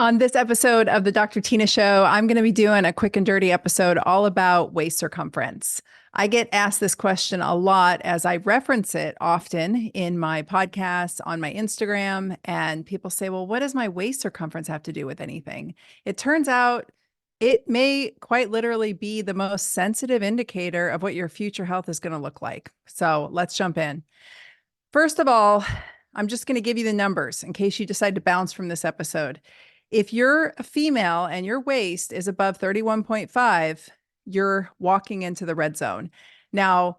On this episode of the Dr. Tina Show, I'm going to be doing a quick and dirty episode all about waist circumference. I get asked this question a lot as I reference it often in my podcasts, on my Instagram, and people say, well, what does my waist circumference have to do with anything? It turns out it may quite literally be the most sensitive indicator of what your future health is going to look like. So let's jump in. First of all, I'm just going to give you the numbers in case you decide to bounce from this episode. If you're a female and your waist is above 31.5, you're walking into the red zone. Now,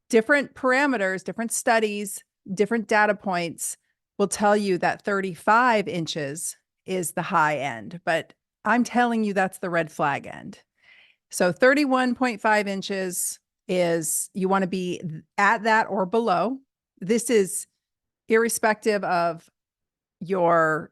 different parameters, different studies, different data points will tell you that 35 inches is the high end, but I'm telling you that's the red flag end. So 31.5 inches is you want to be at that or below. This is irrespective of your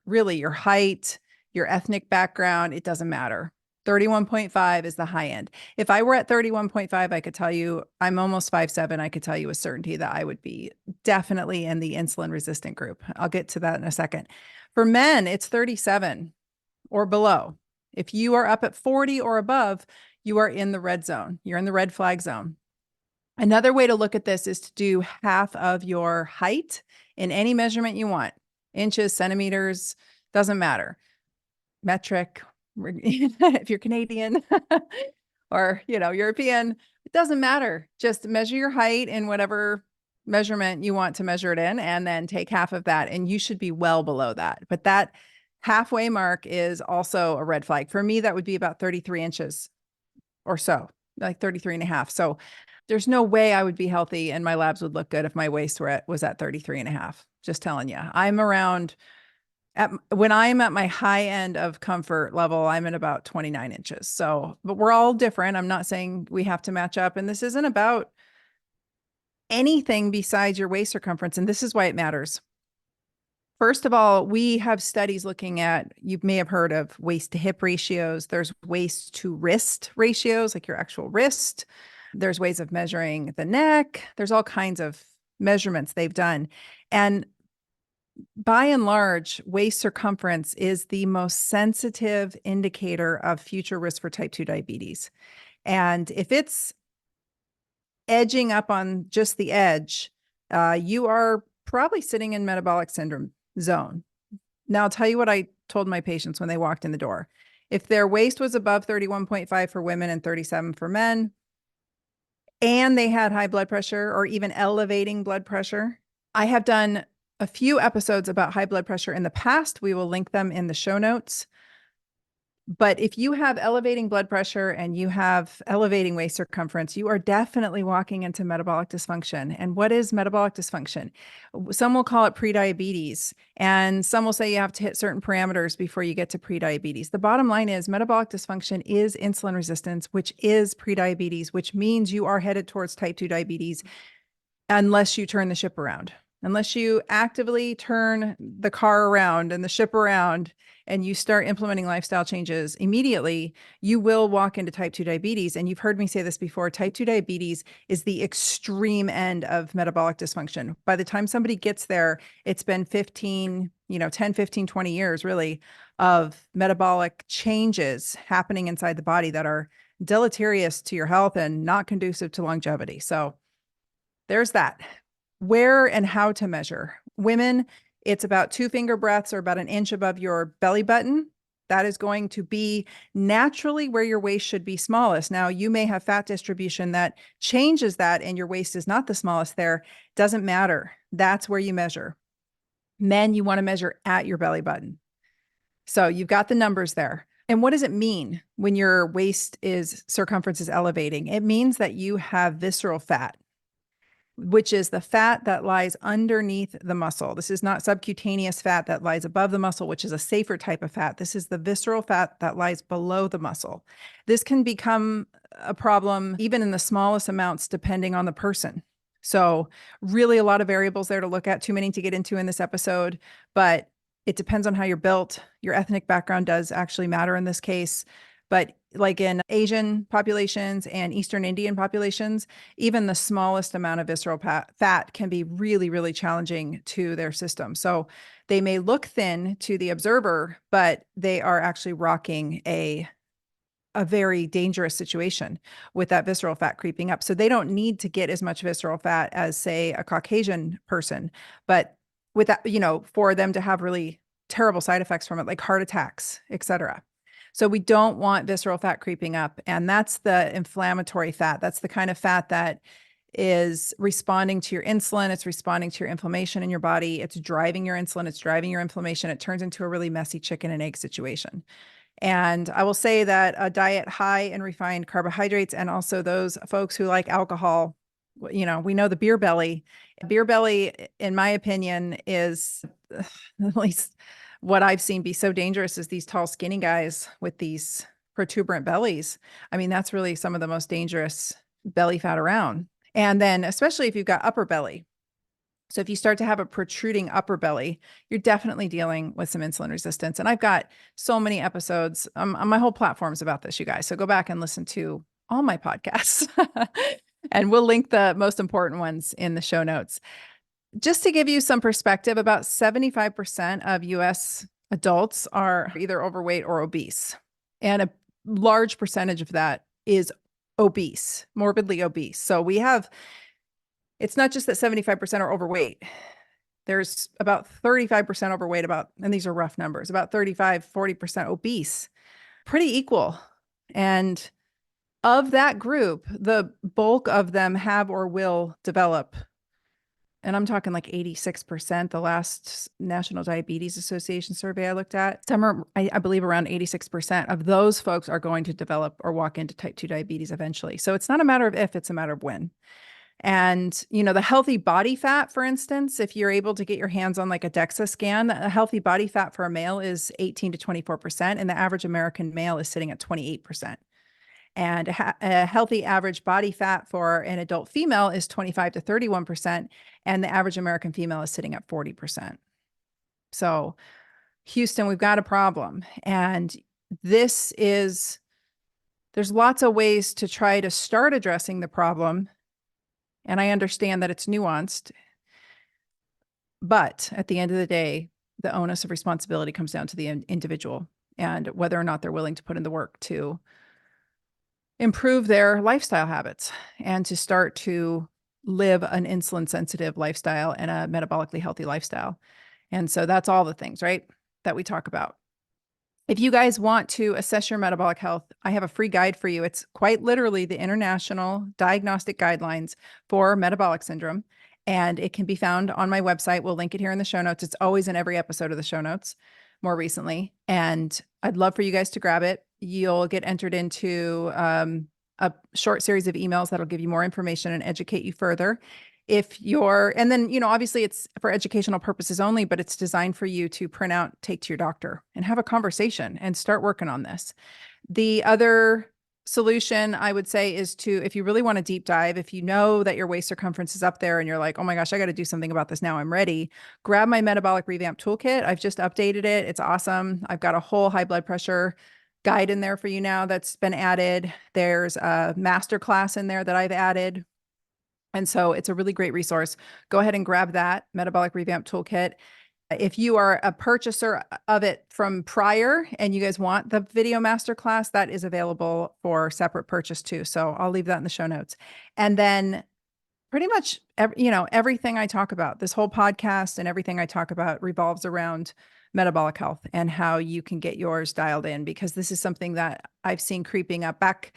height, your ethnic background, it doesn't matter. 31.5 is the high end. If I were at 31.5, I could tell you I'm almost 5'7". I could tell you with certainty that I would be definitely in the insulin resistant group. I'll get to that in a second. For men, it's 37 or below. If you are up at 40 or above, you are in the red zone. You're in the red flag zone. Another way to look at this is to do half of your height in any measurement you want. Inches, centimeters, doesn't matter. Metric, if you're Canadian or, European, it doesn't matter. Just measure your height in whatever measurement you want to measure it in, and then take half of that, and you should be well below that. But that halfway mark is also a red flag. For me, that would be about 33 inches or so, like 33 and a half. So there's no way I would be healthy and my labs would look good if my waist was at 33 and a half. Just telling you, when I'm at my high end of comfort level, I'm at about 29 inches. So, but we're all different. I'm not saying we have to match up. And this isn't about anything besides your waist circumference. And this is why it matters. First of all, we have studies looking at, you may have heard of waist to hip ratios. There's waist to wrist ratios, like your actual wrist. There's ways of measuring the neck. There's all kinds of measurements they've done. And by and large, waist circumference is the most sensitive indicator of future risk for type 2 diabetes. And if it's edging up on just the edge, you are probably sitting in metabolic syndrome zone. Now, I'll tell you what I told my patients when they walked in the door. If their waist was above 31.5 for women and 37 for men, and they had high blood pressure or even elevating blood pressure, I have done a few episodes about high blood pressure in the past. We will link them in the show notes. But if you have elevating blood pressure and you have elevating waist circumference, you are definitely walking into metabolic dysfunction. And what is metabolic dysfunction? Some will call it prediabetes, and some will say you have to hit certain parameters before you get to prediabetes. The bottom line is metabolic dysfunction is insulin resistance, which is prediabetes, which means you are headed towards type 2 diabetes unless you turn the ship around. Unless you actively turn the car around and the ship around and you start implementing lifestyle changes immediately, you will walk into type 2 diabetes. And you've heard me say this before, type 2 diabetes is the extreme end of metabolic dysfunction. By the time somebody gets there, it's been 10, 15, 20 years really of metabolic changes happening inside the body that are deleterious to your health and not conducive to longevity. So there's that. Where and how to measure. Women, it's about 2 finger breadths or about an inch above your belly button. That is going to be naturally where your waist should be smallest. Now, you may have fat distribution that changes that and your waist is not the smallest there. Doesn't matter. That's where you measure. Men, you want to measure at your belly button. So you've got the numbers there. And what does it mean when your waist circumference is elevating? It means that you have visceral fat, which is the fat that lies underneath the muscle. This is not subcutaneous fat that lies above the muscle, which is a safer type of fat. This is the visceral fat that lies below the muscle. This can become a problem even in the smallest amounts, depending on the person. So really a lot of variables there to look at, too many to get into in this episode, but it depends on how you're built. Your ethnic background does actually matter in this case. But like in Asian populations and Eastern Indian populations, even the smallest amount of visceral fat can be really, really challenging to their system. So they may look thin to the observer, but they are actually rocking a very dangerous situation with that visceral fat creeping up. So they don't need to get as much visceral fat as, say, a Caucasian person, but with that, for them to have really terrible side effects from it, like heart attacks, et cetera. So we don't want visceral fat creeping up. And that's the inflammatory fat. That's the kind of fat that is responding to your insulin. It's responding to your inflammation in your body. It's driving your insulin. It's driving your inflammation. It turns into a really messy chicken and egg situation. And I will say that a diet high in refined carbohydrates, and also those folks who like alcohol, we know the beer belly. Beer belly, in my opinion, is at least what I've seen be so dangerous, is these tall, skinny guys with these protuberant bellies. I mean, that's really some of the most dangerous belly fat around. And then especially if you've got upper belly. So if you start to have a protruding upper belly, you're definitely dealing with some insulin resistance. And I've got so many episodes on my whole platforms about this, you guys. So go back and listen to all my podcasts and we'll link the most important ones in the show notes. Just to give you some perspective, about 75% of US adults are either overweight or obese. And a large percentage of that is obese, morbidly obese. So it's not just that 75% are overweight. There's about 35% overweight, and these are rough numbers, about 35-40% obese, pretty equal. And of that group, the bulk of them have or will develop, and I'm talking like 86%, the last National Diabetes Association survey I looked at, I believe around 86% of those folks are going to develop or walk into type 2 diabetes eventually. So it's not a matter of if, it's a matter of when. And, the healthy body fat, for instance, if you're able to get your hands on like a DEXA scan, a healthy body fat for a male is 18 to 24%, and the average American male is sitting at 28%. And a healthy average body fat for an adult female is 25 to 31%, and the average American female is sitting at 40%. So, Houston, we've got a problem. And there's lots of ways to try to start addressing the problem. And I understand that it's nuanced, but at the end of the day, the onus of responsibility comes down to the individual and whether or not they're willing to put in the work to improve their lifestyle habits and to start to live an insulin sensitive lifestyle and a metabolically healthy lifestyle. And so that's all the things, right, that we talk about. If you guys want to assess your metabolic health, I have a free guide for you. It's quite literally the International Diagnostic Guidelines for Metabolic Syndrome, and it can be found on my website. We'll link it here in the show notes. It's always in every episode of the show notes more recently, and I'd love for you guys to grab it. You'll get entered into a short series of emails that'll give you more information and educate you further. And then, obviously it's for educational purposes only, but it's designed for you to print out, take to your doctor and have a conversation and start working on this. The other solution I would say is if you really want to deep dive, if you know that your waist circumference is up there and you're like, oh my gosh, I got to do something about this now, I'm ready, grab my metabolic revamp toolkit. I've just updated it. It's awesome. I've got a whole high blood pressure guide in there for you now that's been added. There's a masterclass in there that I've added. And so it's a really great resource. Go ahead and grab that metabolic revamp toolkit. If you are a purchaser of it from prior and you guys want the video masterclass, that is available for separate purchase too. So I'll leave that in the show notes. And then pretty much, everything I talk about, this whole podcast and everything I talk about revolves around metabolic health and how you can get yours dialed in, because this is something that I've seen creeping up. Back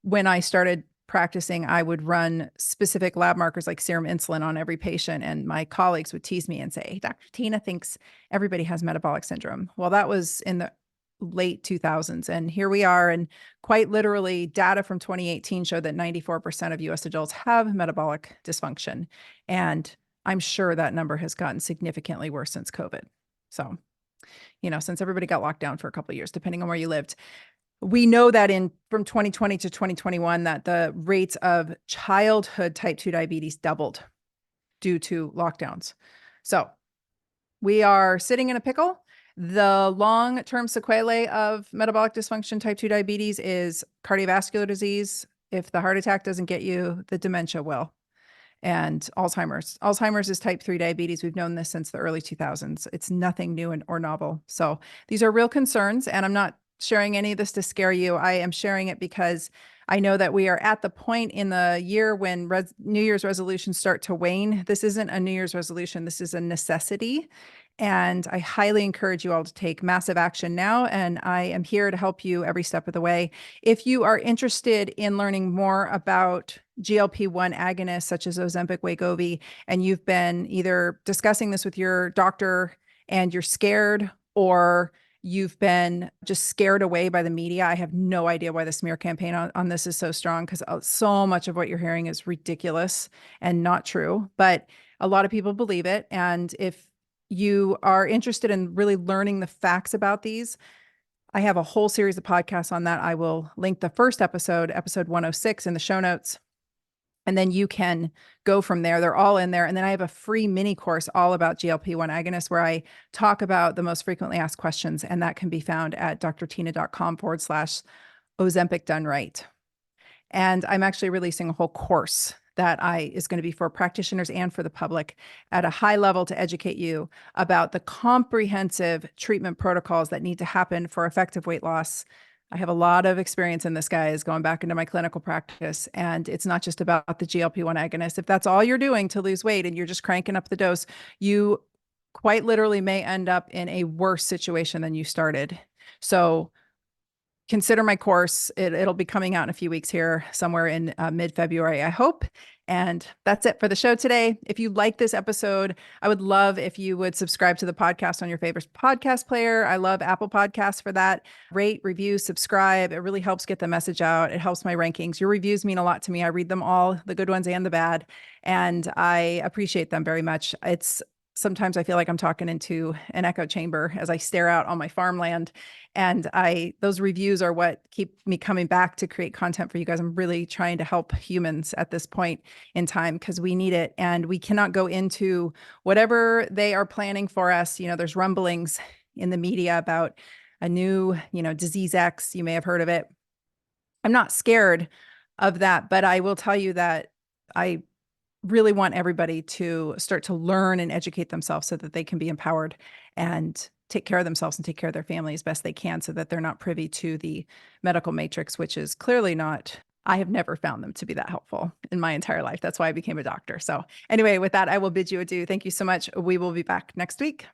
when I started practicing, I would run specific lab markers like serum insulin on every patient. And my colleagues would tease me and say, hey, Dr. Tyna thinks everybody has metabolic syndrome. Well, that was in the late 2000s. And here we are. And quite literally, data from 2018 showed that 94% of US adults have metabolic dysfunction. And I'm sure that number has gotten significantly worse since COVID. So, since everybody got locked down for a couple of years, depending on where you lived. We know that from 2020 to 2021, that the rates of childhood type 2 diabetes doubled due to lockdowns. So we are sitting in a pickle. The long-term sequelae of metabolic dysfunction, type 2 diabetes, is cardiovascular disease. If the heart attack doesn't get you, the dementia will. And Alzheimer's. Alzheimer's is type 3 diabetes. We've known this since the early 2000s. It's nothing new or novel. So these are real concerns, and I'm not sharing any of this to scare you. I am sharing it because I know that we are at the point in the year when New Year's resolutions start to wane. This isn't a New Year's resolution. This is a necessity. And I highly encourage you all to take massive action now. And I am here to help you every step of the way. If you are interested in learning more about GLP-1 agonists such as Ozempic, Wegovy, and you've been either discussing this with your doctor and you're scared, or you've been just scared away by the media. I have no idea why the smear campaign on this is so strong, because so much of what you're hearing is ridiculous and not true, but a lot of people believe it. And if you are interested in really learning the facts about these, I have a whole series of podcasts on that. I will link the first episode 106, in the show notes. And then you can go from there. They're all in there. And then I have a free mini course all about GLP-1 agonists where I talk about the most frequently asked questions. And that can be found at drtyna.com/Ozempic done right. And I'm actually releasing a whole course that is going to be for practitioners and for the public at a high level to educate you about the comprehensive treatment protocols that need to happen for effective weight loss. I have a lot of experience in this, guys, going back into my clinical practice. And it's not just about the GLP-1 agonist. If that's all you're doing to lose weight and you're just cranking up the dose, you quite literally may end up in a worse situation than you started. So consider my course. It'll be coming out in a few weeks here, somewhere in mid-February, I hope. And that's it for the show today. If you like this episode, I would love if you would subscribe to the podcast on your favorite podcast player. I love Apple Podcasts for that. Rate, review, subscribe. It really helps get the message out. It helps my rankings. Your reviews mean a lot to me. I read them all, the good ones and the bad, and I appreciate them very much. Sometimes I feel like I'm talking into an echo chamber as I stare out on my farmland. And those reviews are what keep me coming back to create content for you guys. I'm really trying to help humans at this point in time because we need it. And we cannot go into whatever they are planning for us. You know, there's rumblings in the media about a new, disease X. You may have heard of it. I'm not scared of that, but I will tell you that I really want everybody to start to learn and educate themselves so that they can be empowered and take care of themselves and take care of their family as best they can, so that they're not privy to the medical matrix, which is clearly not, I have never found them to be that helpful in my entire life. That's why I became a doctor. So anyway, with that, I will bid you adieu. Thank you so much. We will be back next week.